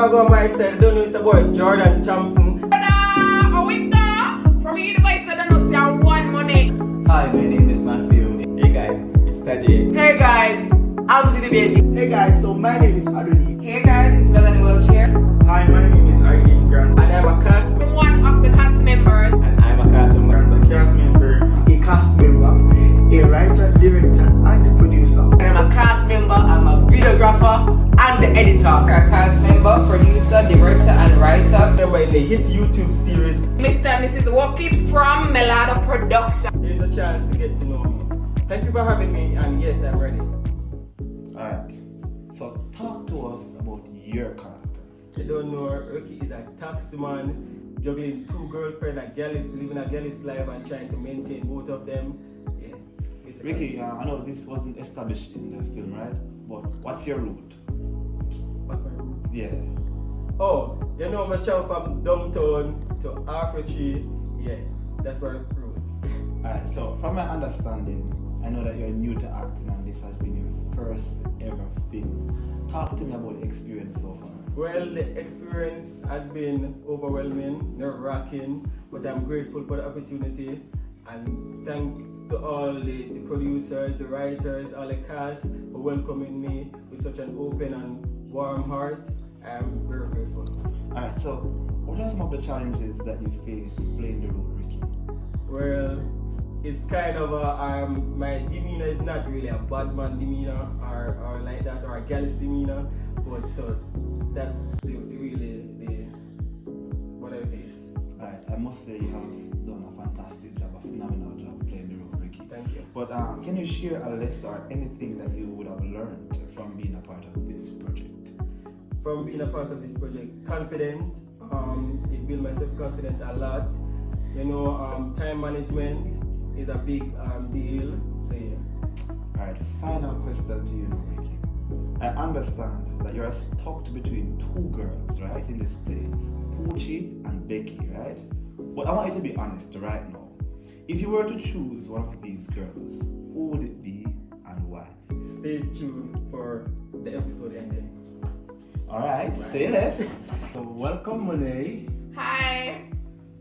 Wagwan myself, don't know it's about Jordan Thompson. A week there, from the device that don't see one money. Hi, my name is Matthew. Hey guys, it's Tajay. Hey guys, I'm ZDBS. Hey guys, so my name is Adoni. Hey guys, it's Melanie Wiltshire. Hi, my name is Arlene Grant, and I'm a cast member. One of the cast members. And I'm a cast member. I'm a cast member, a writer, director, and the producer. I'm a cast member, I'm a videographer, and the editor. A cast member, producer, director, and writer. Member in the hit YouTube series. Mr. and Mrs. Walkie from Melada Production. Here's a chance to get to know me. Thank you for having me, and yes, I'm ready. Alright, so talk to us about your character. You don't know, Ricky is a taxi man, juggling two girlfriends, living a girlish life and trying to maintain both of them. Yeah. Basically. Ricky, I know this wasn't established in the film, right? But what's your route? What's my route? Yeah. Oh, you know my show from downtown to Afro-Tree. Yeah, that's my route. Alright, so from my understanding, I know that you're new to acting and this has been your first ever film. Talk to me about the experience so far. Well, the experience has been overwhelming, nerve-wracking, but I'm grateful for the opportunity. And thanks to all the producers, the writers, all the cast for welcoming me with such an open and warm heart. I am very grateful. Alright, so what are some of the challenges that you face playing the role, Ricky? Well, it's kind of my demeanor is not really a bad man demeanor or like that, or a gallus demeanor, but so that's what I face. Alright, I must say you have done a fantastic job, a phenomenal job playing the role, Ricky. Thank you. But can you share a list or anything that you would have learned from being a part of this project? From being a part of this project, confidence, it built my self-confidence a lot. You know, time management is a big deal, so yeah. Alright, final question to you now, Ricky. I understand that you're stuck between two girls, right, in this play, Poochie and Becky, right? But I want you to be honest right now. If you were to choose one of these girls, who would it be and why? Stay tuned for the episode ending. Alright, say less. So welcome, Monet. Hi,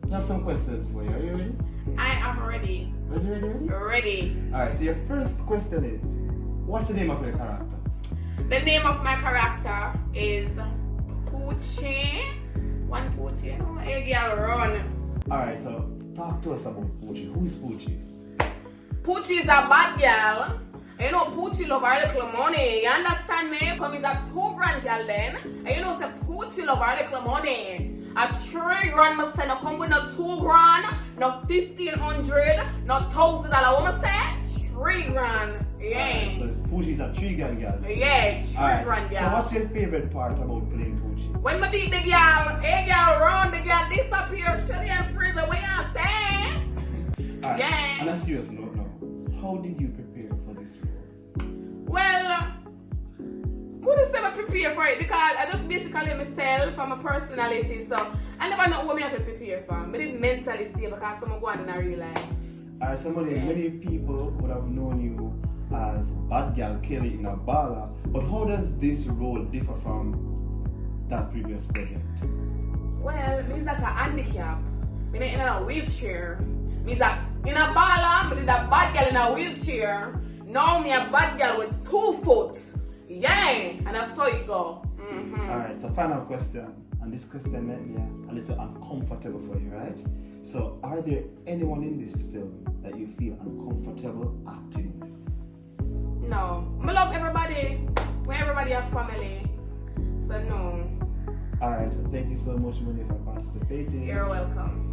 I have some questions for you. Are you ready? I am ready. Ready. Alright, so your first question is, what's the name of your character? The name of my character is Poochie. One Poochie, you know, a girl run. Alright, so talk to us about Poochie. Who is Poochie? Poochie is a bad girl. You know, Poochie love her little money. You understand me? Come is a 2 grand girl then. And you know, say Poochie love her little money. A 3 grand must say no come with no 2 grand, no 1,500, no $1,000. What me say? 3 grand. Yeah. So Poochie is a 3 grand girl. Yeah, 3 grand girl. So what's your favorite part about playing Poochie? When me beat the girl, a girl run, the girl disappear, Shelly and freeze away and say. Alright, Yeah. on a serious note now, how did you prepare for this role? Well, I wouldn't say I prepare for it because I just basically myself and my personality, so I never know what I have to prepare for. I didn't mentally stay because someone go on in a real life. Alright, many people would have known you as bad girl Kelly in a baller, but how does this role differ from that previous project? Well, means that's a handicap. Me not in a wheelchair. Means that in a baller, me did a bad girl in a wheelchair. Now me a bad girl with 2 foot. Yeah, and that's how it go. Alright, so final question, and this question made me a little uncomfortable for you, right? So, are there anyone in this film that you feel uncomfortable acting with? No, I love everybody. We everybody have family, so no. Alright, thank you so much, Monet, for participating. You're welcome.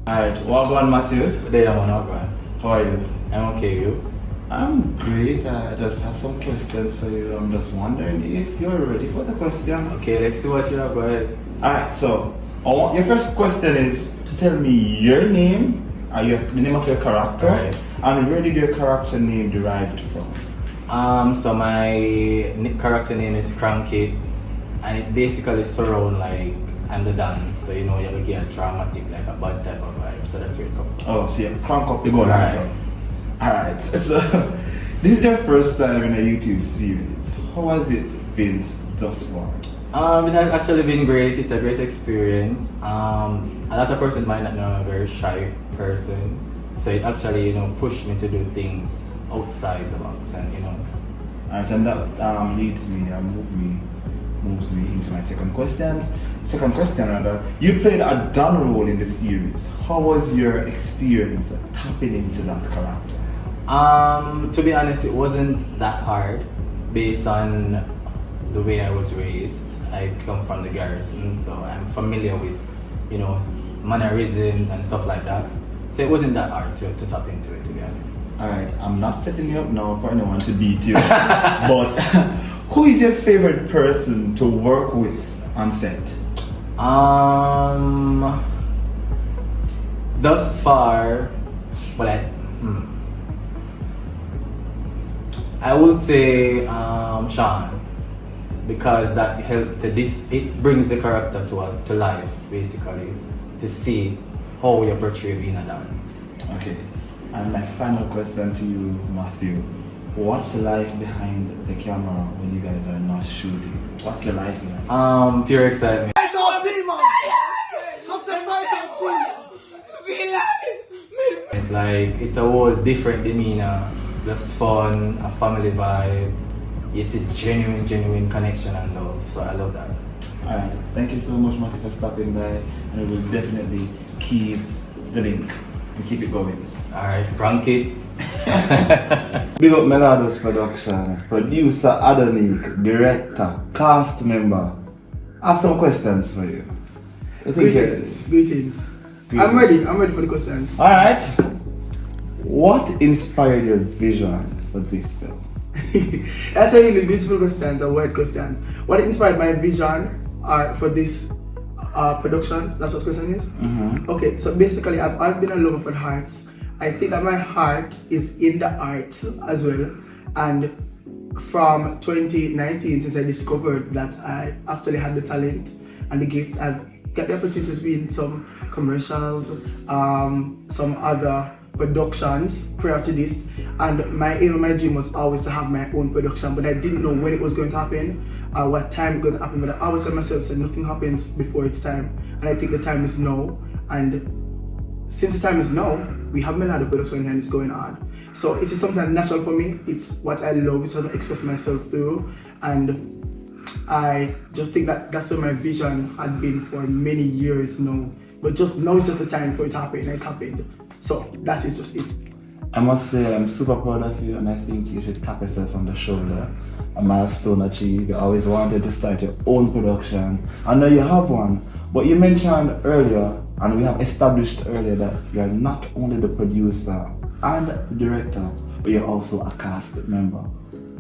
Alright, welcome Matthew. Today I'm on Alright. How are you? I'm okay, you? I'm great. I just have some questions for you. I'm just wondering if you're ready for the questions. Okay, let's see what you have. Go ahead. Alright, so your first question is to tell me your name, the name of your character, Right. and where did your character name derived from? So my character name is Cranky, and it basically surround like I'm the Don, so you know you will get a dramatic, like a bad type of vibe. So that's where it comes from. Oh, so you crank up the gun, Right. so. Alright, so this is your first time in a YouTube series. How has it been thus far? It has actually been great. It's a great experience. A lot of persons might not know I'm a very shy person, so it actually, pushed me to do things outside the box, and Alright, and that leads me and moves me into my second question. You played a Don role in the series. How was your experience tapping into that character? To be honest, it wasn't that hard based on the way I was raised. I come from the garrison, so I'm familiar with, mannerisms and stuff like that. So it wasn't that hard to tap into it, to be honest. Alright, I'm not setting you up now for anyone to beat you. But who is your favorite person to work with on set? Thus far, well, I will say Sean, because that helped it brings the character to life, basically, to see how you portray being a Dan. Okay, and my final question to you, Matthew. What's life behind the camera when you guys are not shooting? What's your life like? Pure excitement. Like, it's a whole different demeanor, just fun, a family vibe. You see genuine connection and love, so I love that. Alright, thank you so much, Matthew, for stopping by, and we will definitely keep the link and keep it going. Alright, rank it. Big up Melados Production, producer Adonik, director, cast member. I have some questions for you. Greetings. I'm ready for the questions. Alright. What inspired your vision for this film? That's a really beautiful question, a word question. What inspired my vision for this production? That's what the question is? Mm-hmm. Okay, so basically I've always been a lover for the arts. I think that my heart is in the arts as well. And from 2019, since I discovered that I actually had the talent and the gift, I've got the opportunity to be in some commercials, some other productions prior to this, and my dream was always to have my own production, but I didn't know when it was going to happen, what time it was going to happen. But I always said myself, nothing happens before its time, and I think the time is now. And since the time is now, we have a lot of production and it's going on. So it is something natural for me. It's what I love. It's what I express myself through, and I just think that that's where my vision had been for many years now. But just now it's just the time for it to happen, and it's happened. So that is just it. I must say I'm super proud of you, and I think you should tap yourself on the shoulder. A milestone achieved. You always wanted to start your own production. I know you have one, but you mentioned earlier, and we have established earlier, that you are not only the producer and the director, but you're also a cast member.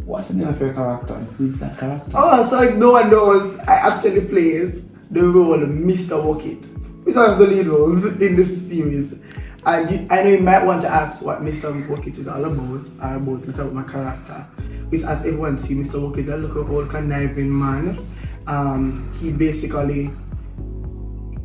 What's the name of your character? Who is that character? Oh, so if no one knows, I actually plays the role of Mr. Walkit. It's one of the lead roles in this series. And I know you might want to ask what Mr. Walkit is all about my character. Because as everyone sees, Mr. Walkit is a little old conniving man.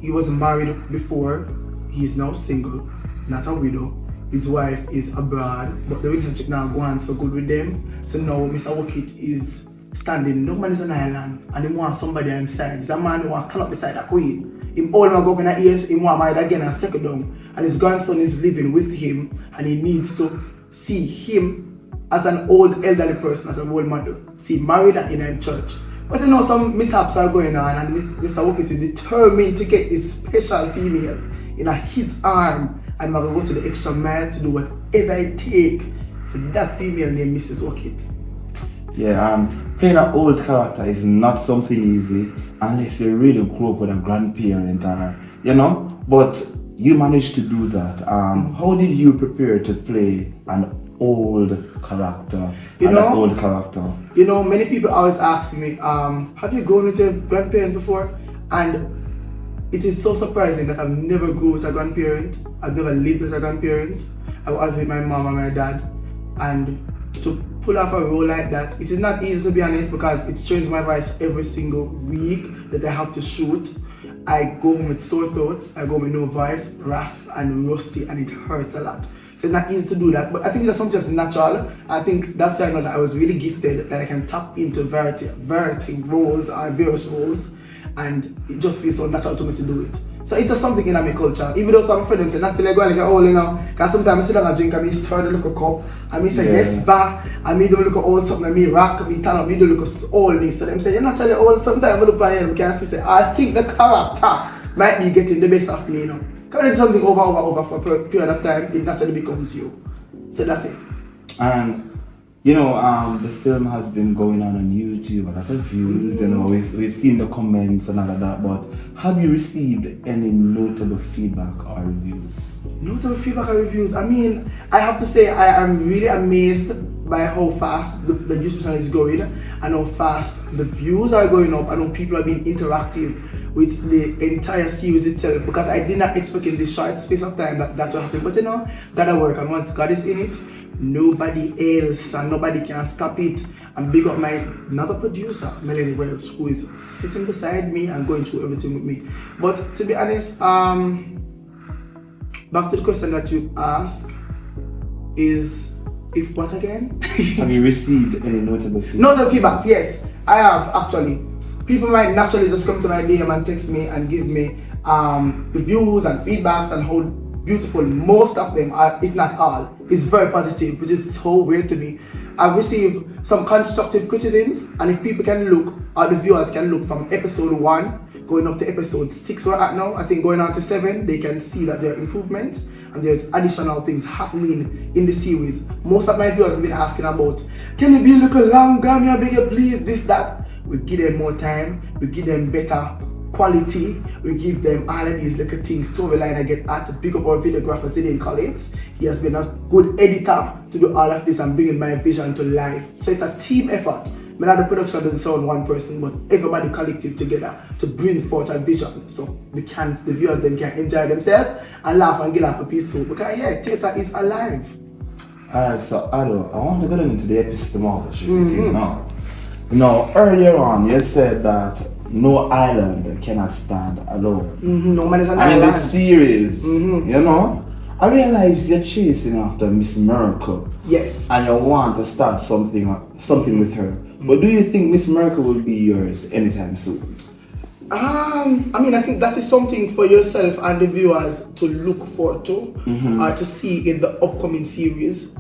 He was married before. He's now single, not a widow. His wife is abroad, but the relationship now going so good with them. So now Mr. Walkit is standing. No man is on an island, and he wants somebody on his side. He's a man who wants to stand up beside a queen. Him all my governor ears, he want married again and settle down. And his grandson is living with him, and he needs to see him as an old elderly person, as a role model. See, married and in a church. But some mishaps are going on, and Mr. Walkit is determined to get this special female in his arm, and I'm going to go to the extra mile to do whatever it takes for that female named Mrs. Walkit. Yeah, playing an old character is not something easy unless you really grew up with a grandparent, but you managed to do that. How did you prepare to play an old character? Many people always ask me, have you grown with your grandparent before? And it is so surprising that I've never grew with a grandparent. I've never lived with a grandparent. I was with my mom and my dad. And to pull off a role like that, it is not easy, to be honest, because it's changed my voice every single week that I have to shoot. I go home with sore throats, I go home with no voice, rasp and rusty, and it hurts a lot. So it's not easy to do that, but I think that's something that's natural. I think that's why I know that I was really gifted, that I can tap into variety roles or various roles, and it just feels so natural to me to do it. So it's just something in my culture. Even though some friends say, naturally go and get all, you know, because sometimes I sit down and drink and I stir the look cup, and I say, yes, bar, and me don't look at all something, and me rock, me turn up, me don't look at all this. So them say, you're naturally old, sometimes I look at you, can say, I think the character might be getting the best of me, you know. When you do something over for a period of time, it naturally becomes you. So that's it. And you know, the film has been going on YouTube, a lot of views, you know, we've seen the comments and all of that, but have you received any notable feedback or reviews? Notable feedback or reviews? I mean, I have to say I am really amazed by how fast the YouTube channel is growing and how fast the views are going up and how people are being interactive with the entire series itself, because I did not expect in this short space of time that will happen. But you know, gotta work, and once God is in it, nobody else and nobody can stop it. And big up my another producer, Melanie Welch, who is sitting beside me and going through everything with me. But to be honest, back to the question that you asked is, if what again? Have you received any notable feedback? Notable feedback, yes, I have actually. People might naturally just come to my DM and text me and give me reviews and feedbacks and how beautiful most of them are, if not all, is very positive, which is so weird to me. I've received some constructive criticisms, and if people can look, or the viewers can look from episode 1 going up to episode 6 we're at now, I think going on to 7, they can see that there are improvements and there's additional things happening in the series. Most of my viewers have been asking about, can it be a little longer, me I beg you please, this, that. We give them more time, we give them better quality, we give them all of these little things, storyline. I get at to pick up our videographer, Zidane Collins. He has been a good editor to do all of this and bringing my vision to life. So it's a team effort. Now the production doesn't sound one person, but everybody collective together to bring forth a vision, so the viewers them can enjoy themselves and laugh and get off a piece of, because yeah, theatre is alive. Alright, so Ado, I want to go into the epistemology. Now, earlier on, you said that no island cannot stand alone. No man is an and island. in this series, you know, I realized you're chasing after Miss Miracle. Yes. And you want to start something with her. But do you think Miss Miracle will be yours anytime soon? I mean, I think that is something for yourself and the viewers to look forward to, or to see in the upcoming series.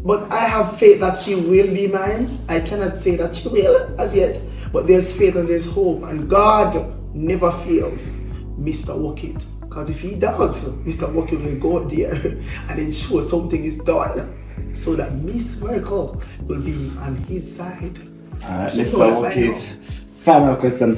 But I have faith that she will be mine. I cannot say that she will as yet, but there's faith and there's hope, and God never fails Mr. Workit. Because if he does, Mr. Workit will go there and ensure something is done so that Miss Miracle will be on his side. Alright, Mr. Workit. Final question.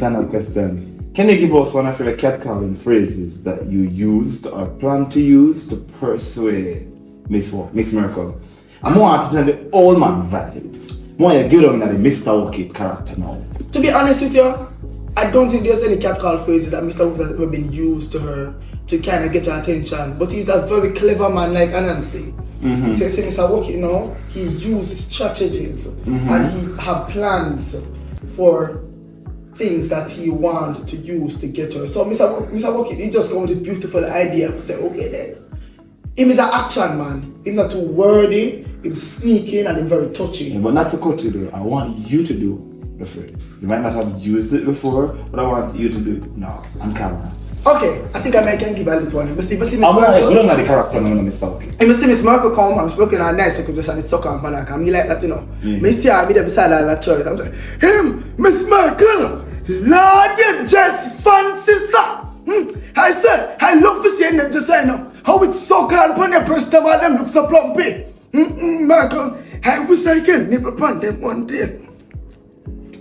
Can you give us one of your catcalling phrases that you used or plan to use to persuade Miss Miracle? I'm more to the old man vibes. More you give them the Mr. Workit character now. To be honest with you, I don't think there's any catcall phrases that Mr. Workit has ever been used to her to kind of get her attention. But he's a very clever man like Anansi. So you see Mr. Workit now, he uses strategies and he have plans for things that he want to use to get her. So Mr. Workit, he just comes with a beautiful idea to say, okay then. Him is an action man. He's not too wordy, he's sneaking and he's very touchy. Yeah, but not to cut you though, I want you to do the phrase. You might not have used it before, but I want you to do it now on camera. Okay, I think I can give a little one. But see Miss We don't Miracle. know the character now, Mr. Workit. If I see Miss Miracle come, I'm smoking a nice, I could just and it's sucker and banana. Me like that, you know. Me see her, me there beside her at church. I'm like, Miss Miracle, Lord, you just fancy, sir. I said, I love to see them designer. How it's so called when they press them and them look so plumpy. Michael, I wish I can nibble upon them one day.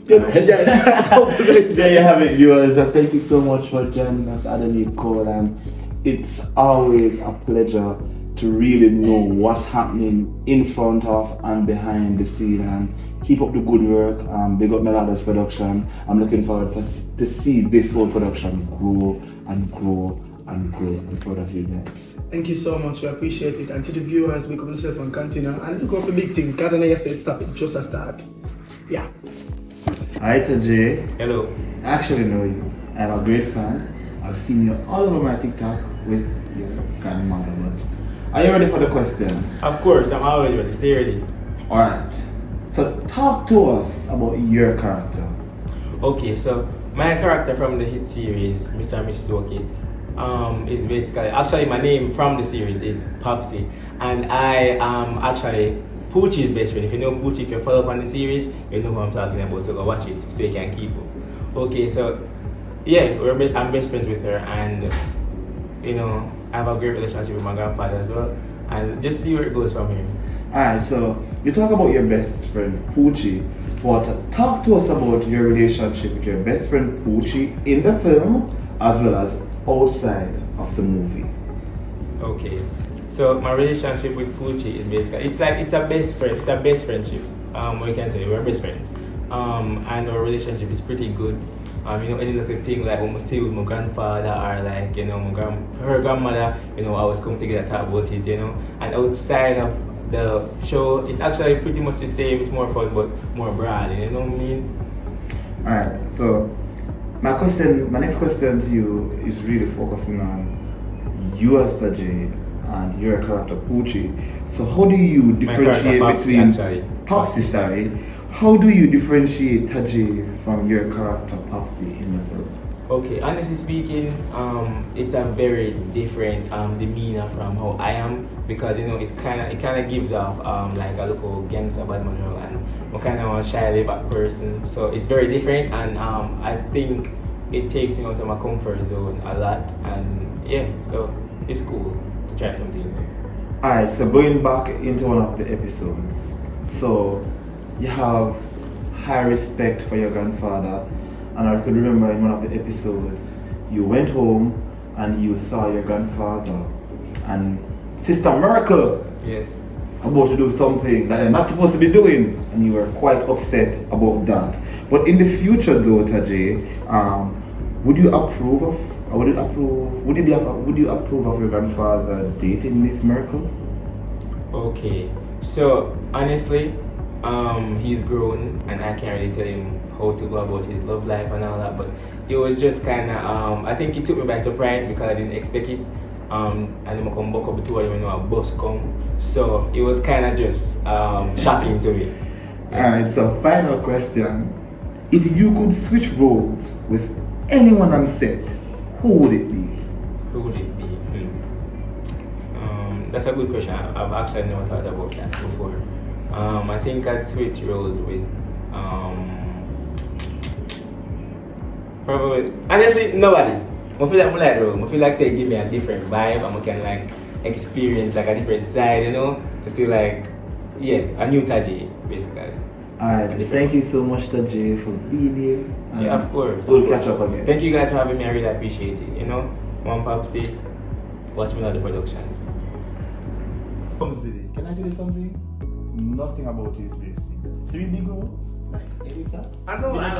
You know, There you have it, viewers. Thank you so much for joining us at the Lead Call, and it's always a pleasure to really know what's happening in front of and behind the scene, and keep up the good work. Big up Melada's production. I'm looking forward to see this whole production grow and grow and grow. I'm proud of you guys. Thank you so much, we appreciate it. And to the viewers, we come yourself and continue and look out for big things. God, I know yesterday stop it just a start. Yeah. Alright, Jay. Hello. I actually know you. I'm a great fan. I've seen you all over my TikTok with your grandmother, but Are you ready for the questions? Of course, I'm always ready. Stay ready. Alright. So talk to us about your character. Okay, so my character from the hit series, Mr. and Mrs. Orchid, is basically, actually my name from the series is Popsy, and I am actually Poochie's best friend. If you know Poochie, if you follow up on the series, you know who I'm talking about, so go watch it so you can keep up. Okay, so yeah, I'm best friends with her, and you know, I have a great relationship with my grandfather as well, and just see where it goes from here. Alright, so you talk about your best friend Poochie, but talk to us about your relationship with your best friend Poochie in the film as well as outside of the movie. Okay, so my relationship with Poochie is basically, it's a best friend, it's a best friendship. We can say we're best friends, and our relationship is pretty good. You know, any little thing like when we see with my grandfather or like, you know, her grandmother, you know, I always come together talk about it, you know. And outside of the show, it's actually pretty much the same. It's more fun, but more broad, you know what I mean? Alright, so my next question to you is really focusing on you as Tajay and your character Poochie. So how do you differentiate between Popsy, sorry? How do you differentiate Tajay from your character Popsy in the film? Okay, honestly speaking, it's a very different demeanor from how I am, because you know it kind of gives off like a local gangster bad man, and I'm kind of a shy laid back person, so it's very different, and I think it takes me out of my comfort zone a lot, and yeah, so it's cool to try something new. Alright, so going back into one of the episodes, so you have high respect for your grandfather, and I could remember in one of the episodes you went home and you saw your grandfather and Sister Miracle Yes. about to do something that they're not supposed to be doing, and you were quite upset about that. But in the future though, Tajay, would you approve of your grandfather dating Miss Miracle? Okay, so honestly, he's grown and I can't really tell him how to go about his love life and all that, but it was just kind of, I think it took me by surprise because I didn't expect it, and I'm come back up to you know a bus come, so it was kind of just shocking to me. Alright, so final question. If you could switch roles with anyone on set, who would it be? Who would it be? That's a good question. I've actually never thought about that before. I think I'd switch roles with probably, honestly, nobody. I feel like I role. I feel like say give me a different vibe, and I can like experience like a different side, you know, to see like a new Tajay basically. Alright, thank you so much Tajay for being here. Yeah, of course. We'll catch up again. Thank you guys for having me. I really appreciate it. You know, one Popsy, watch me on the productions. Popsy, can I tell you something? Nothing about you is basic. 3 big roles, like editor. I know, I'm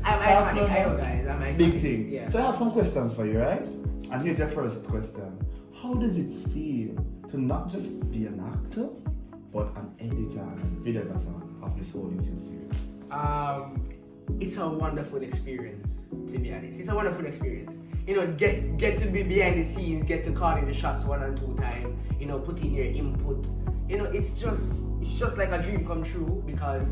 iconic, I know guys, I'm iconic. Big thing. Yeah. So I have some questions for you, right? And here's your first question. How does it feel to not just be an actor, but an editor and videographer of this whole YouTube series? It's a wonderful experience, to be honest. It's a wonderful experience. You know, get to be behind the scenes, get to call in the shots 1 and 2 times, you know, put in your input. You know, it's just like a dream come true, because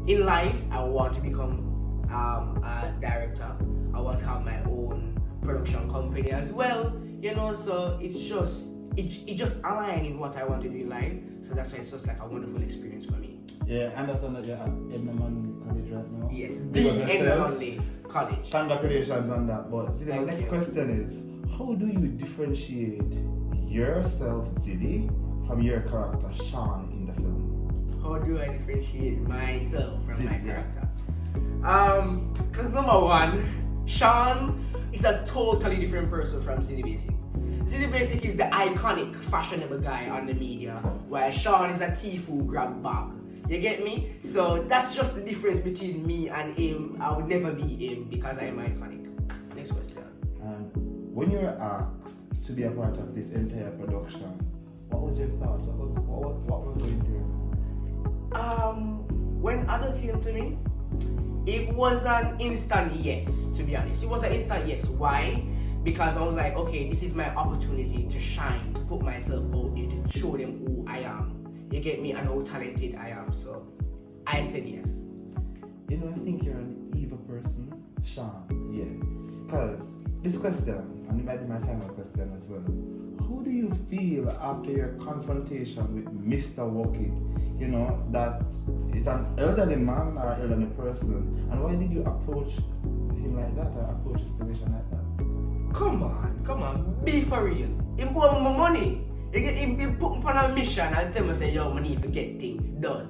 in life I want to become a director. I want to have my own production company as well. You know, so it just aligns in what I want to do in life. So that's why it's just like a wonderful experience for me. Yeah, I understand that you're at Ednaman College right now. Yes, Big on the yourself. Ednaman College. Congratulations on that. But the Thank next you. question is, how do you differentiate yourself, Ziddy, from your character Sean in the film? How do I differentiate myself from my Yeah. character? Because number one, Sean is a totally different person from Ziddy Basic. Ziddy Basic is the iconic, fashionable guy on the media, while Sean is a thief who grab bag. You get me? So that's just the difference between me and him. I would never be him because I am iconic. Next question. And when you were asked to be a part of this entire production, what was your thoughts? What was going through? When Ada came to me, it was an instant yes, to be honest. It was an instant yes. Why? because I was like, okay, this is my opportunity to shine, to put myself out there, to show them who I am. You get me, and how talented I am. So I said yes. You know, I think you're an evil person, Sean. Yeah. Because this question, and it might be my final question as well. How do you feel after your confrontation with Mr. Walkie? You know, that is an elderly man or elderly person. And why did you approach him like that or approach the situation like that? Come on, be for real. He want my money. He put me on a mission and tell me, say, yo, I need to get things done.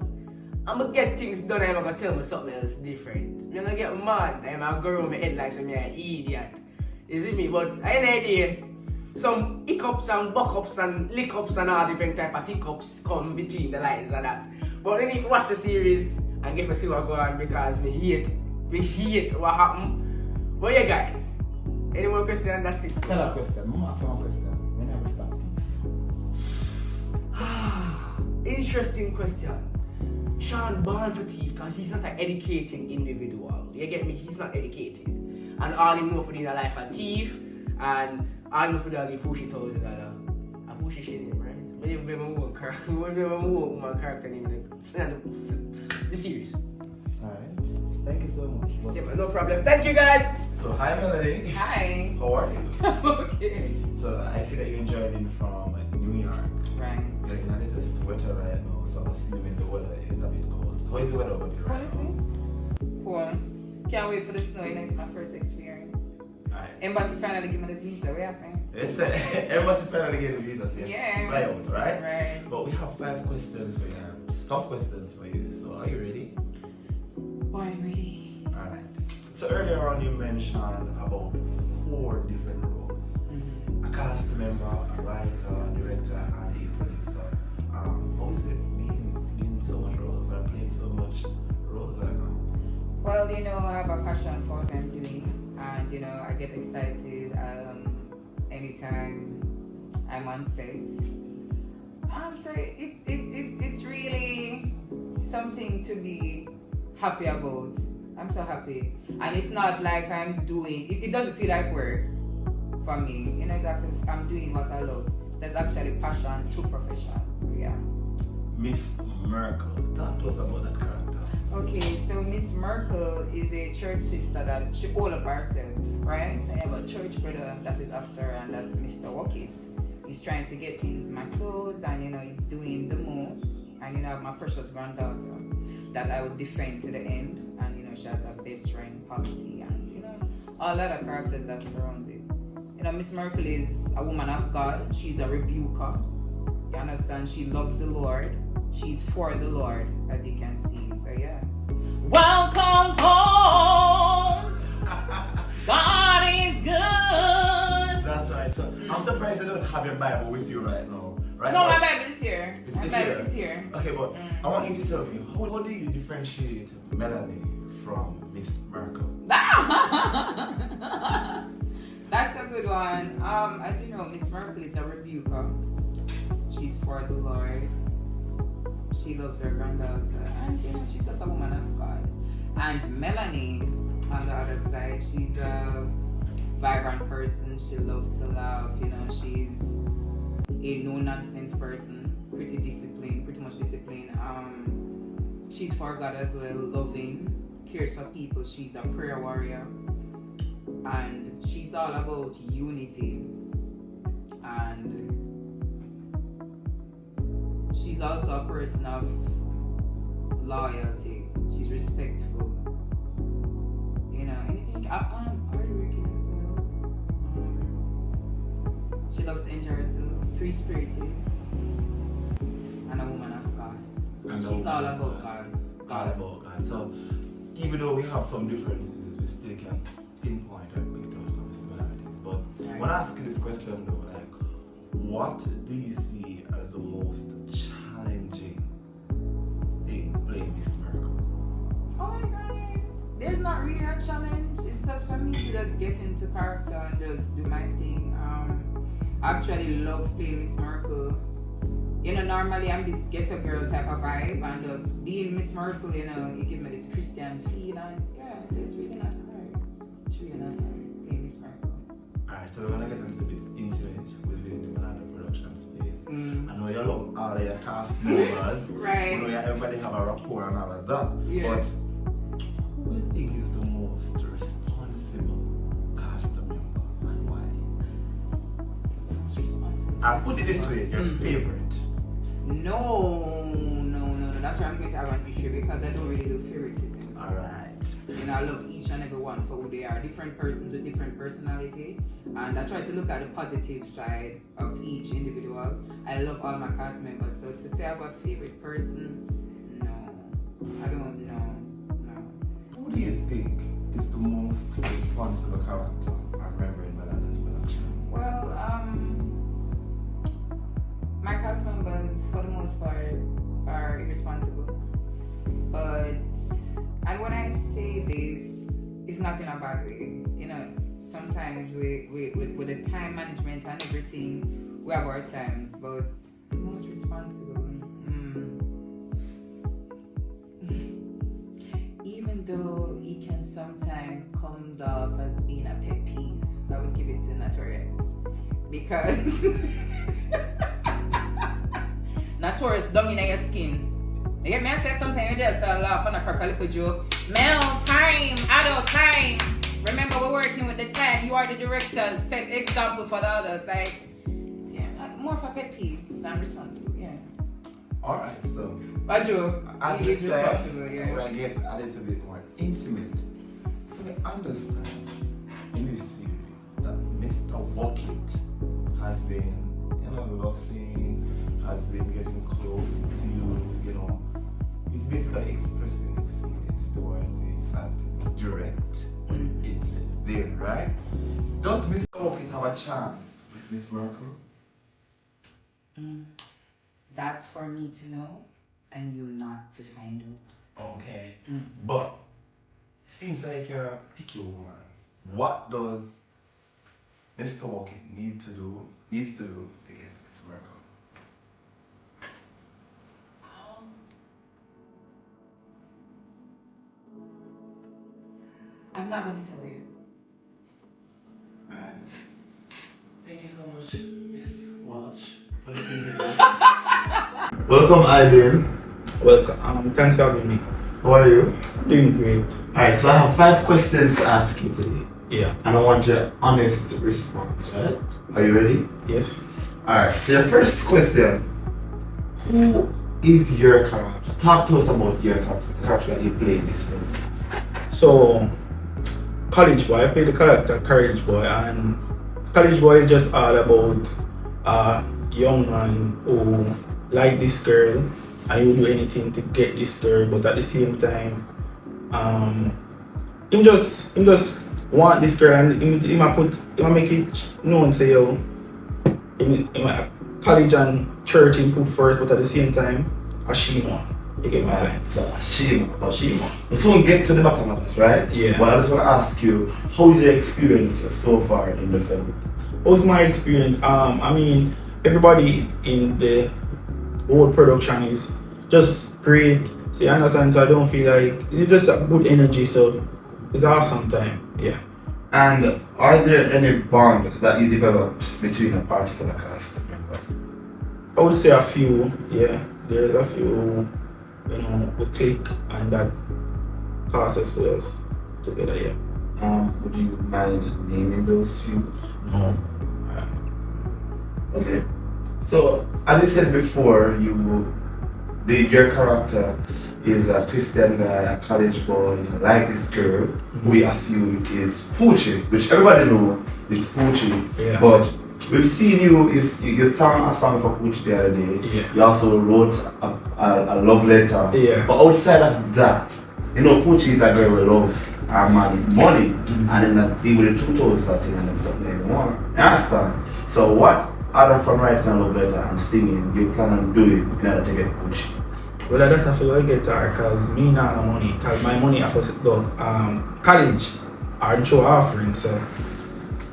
I'm gonna get things done, I'm gonna tell me something else different. I'm gonna get mad, I'm gonna go around my head like some idiot. You see me? But I ain't idea. Some hiccups and buck-ups and lick-ups and all different type of hiccups come between the lines and that. But then if you watch the series and get to see what go on, because we hate what happened. But yeah, guys, any more questions? That's it. Tell a question. I'm asking a question. When I start Interesting question. Sean born for thief because he's not an educated individual. You get me? He's not educated. And all he know for the life a thief, and all he know for the Poochie $1,000. A Poochie shit name, right? But you remember one character, one character name the series. Alright. Thank you so much. Yeah, man, no problem. Thank you guys. So hi Melody. Hi. How are you? I'm okay. So I see that you're joining from New York. Right. You're in a sweater right now, so I'm assuming the weather is a bit cold. So how is the weather over there right now? Cool. Can't wait for the snow. It's my first experience. Alright. Embassy finally give me the visa. What you saying? It's embassy finally getting the visa, so you Yeah. fly out, right? Right. But we have 5 questions for you. Some questions for you. So are you ready? Boy, I'm ready. Alright. So earlier on you mentioned about 4 different roles. A cast member, a writer, a director, and a producer. How is it being so much roles or playing so much roles right now? Well, you know, I have a passion for what I'm doing, and you know, I get excited anytime I'm on set. So it's really something to be happy about. I'm so happy, and it's not like I'm doing. It doesn't feel like work for me. You know, it's actually I'm doing what I love. So it's actually passion to profession. So yeah. Miss Merkel, talk to us about that character. Okay, so Miss Merkel is a church sister that she all of herself, right? I have a church brother that is after her, and that's Mr. Walkie. He's trying to get in my clothes, and you know, he's doing the most. And you know, I have my precious granddaughter that I will defend to the end. And you know, she has her best friend Popsy, and you know, all other characters that surround it. You know, Miss Merkel is a woman of God. She's a rebuker. You understand? She loves the Lord. She's for the Lord, as you can see. So yeah. Welcome home. God is good. That's right. So I'm surprised you don't have your Bible with you right now. Right No, now. my Bible is here. It's My this Bible year. is here. Okay, but I want you to tell me, how do you differentiate Melanie from Miss Merkel? That's a good one. As you know, Miss Merkel is a rebuker. She's for the Lord. She loves her granddaughter, and you know, she's just a woman of God. And Melanie, on the other side, she's a vibrant person. She loves to laugh. You know, she's a no-nonsense person, pretty much disciplined. She's for God as well, loving, cares for people. She's a prayer warrior, and she's all about unity. And she's also a person of loyalty. She's respectful. You know, anything. Hardworking as well. She loves to enjoy herself, free spirited, and a woman of God. She's all about God. All about God. So even though we have some differences, we still can pinpoint or pick out some similarities. But Right. when I ask you this question though, like, what do you see as the most challenging thing playing Miss Merkel? Oh my God. There's not really a challenge. It's just for me to just get into character and just do my thing. I actually love playing Miss Merkel. You know, normally I'm this ghetto girl type of vibe, and just being Miss Merkel, you know, it gives me this Christian feel, and yeah, so it's really not hard. It's really not hard playing Miss Merkel. Alright, So we're gonna get a little bit intimate within the Malanda production space. I know you love all of your cast members. Right. I know everybody have a rapport and all of that. Yeah. But who do you think is the most responsible cast member and why? Most responsible. I'll put it this way, your favorite. No. That's why I'm going to have an issue because I don't really do favoritism. Alright. You know, I love each and every one for who they are. Different persons with different personality. And I try to look at the positive side of each individual. I love all my cast members. So to say I have a favorite person, no. I don't know. No. Who do you think is the most responsible character I remember in Malanda's production? Well, my cast members, for the most part, are irresponsible. But, and when I say this, it's not in a bad way. You know, sometimes with the time management and everything, we have our times. But the most responsible, even though he can sometimes come off as being a pet peeve, I would give it to Notorious. Because Notorious dung in your skin. You get me? I say sometimes you just laugh and I crack a little joke. Male time, adult time. Remember, we're working with the time. You are the director. Set example for the others. Like, yeah, like more of a pet peeve than responsible. Yeah. Alright, so A joke. as He we is said, responsible. Yeah. we're going to get a little bit more intimate. So we understand in this series that Mr. Bucket has been, losing, has been getting close to you, he's basically expressing his feelings towards you. It's not direct, it's there, right? Does Mr. Bucket have a chance with Miss Merkel? That's for me to know and you not to find out. Okay. But it seems like you're a picky woman. What does Mr. Bucket needs to do to get Miss Merkel? I'm not going to tell you. Alright. Thank you so much, Miss Walsh, for this interview. Welcome, Aiden. Welcome. Thanks for having me. How are you? Doing great. Alright, so I have 5 questions to ask you today. Yeah. And I want your honest response, right? Are you ready? Yes. Alright, so your first question. Who is your character? Talk to us about your character, the character that you play in this film. So, College Boy, I play the character College Boy, and College Boy is just all about a young man who like this girl and he will do anything to get this girl, but at the same time, him just want this girl and he make it known say yo, him college and church him put first, but at the same time, Ashima. You get my sense? So Ashima. Let's go and get to the bottom of this, right? Yeah. But I just want to ask you, how is your experience so far in the film? What was my experience? I mean, everybody in the whole production is just great. So you understand? So I don't feel like it's just a good energy. So it's awesome time. Yeah. And are there any bond that you developed between a particular cast member? I would say a few. Yeah, there's a few. We click and that passes with us together. Yeah. Would you mind naming those few? No. Okay. So, as I said before, your character is a Christian guy, a college boy, like this girl, who we assume is Poochie, which everybody knows is Poochie. Yeah. But we've seen you sang a song for Poochie the other day. Yeah. You also wrote a love letter. Yeah. But outside of that, Poochie is a girl who loves a man's money, and then not deal with the 2000 thing and something anymore. You understand? So what other from writing a love letter and singing you plan on doing in order to get Poochie? Well, I don't feel like get her because me not have money. Because my money I first go college or show offering. So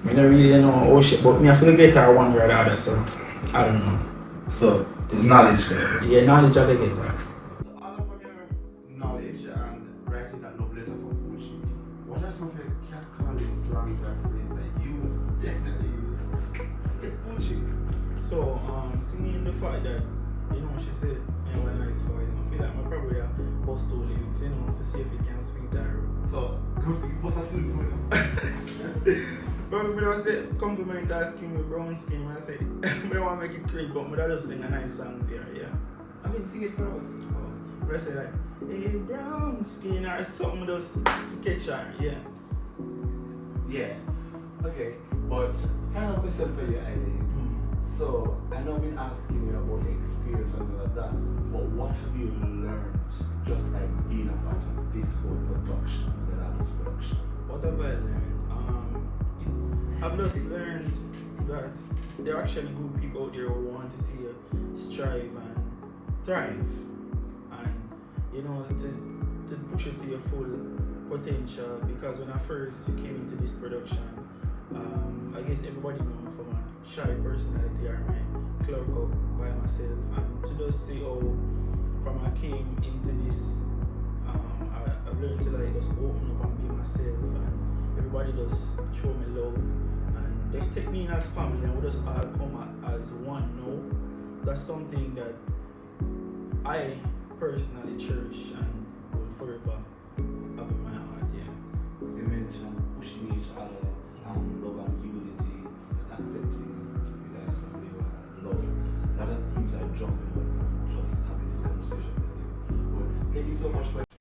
I don't really know how shit, but me I feel get her one way or the other. So I don't know. So it's knowledge there. Yeah, knowledge I get her. So other from your knowledge and writing a love letter for Poochie, what are just want to can't call it slangs or phrases that you definitely use. Get Poochie. So, seeing the fact that, you know, she said, you know, nice voice, I feel like my probably a bust two lyrics, you know, to see if it can speak that. So, you must have to do it for them. But when I said, compliment asking me brown skin, I said, I want to make it great, but I just sing a nice song there, yeah. I mean, sing it for us. So, but I say like, hey, brown skin, or something just to catch her, yeah. Yeah. Okay. But final question for you, Eileen. So I know I've been asking you about your experience and all of that, but what have you learned just like being a part of this whole production, the dance production? What have I learned? I've just learned that there are actually good people out there who want to see you strive and thrive, and you know, to push it to your full potential. Because when I first came into this production, I guess everybody know me from a shy personality or my clerk up by myself, and to just see how from I came into this, I've learned to like just open up and be myself, and everybody just show me love and just take me in as family, and we just all come as one now. That's something that I personally cherish and will forever have in my heart, yeah. So you mentioned pushing each other, love and unity, just accepting you guys from the love. A lot of things are jumping from just having this conversation with you. But thank you so much for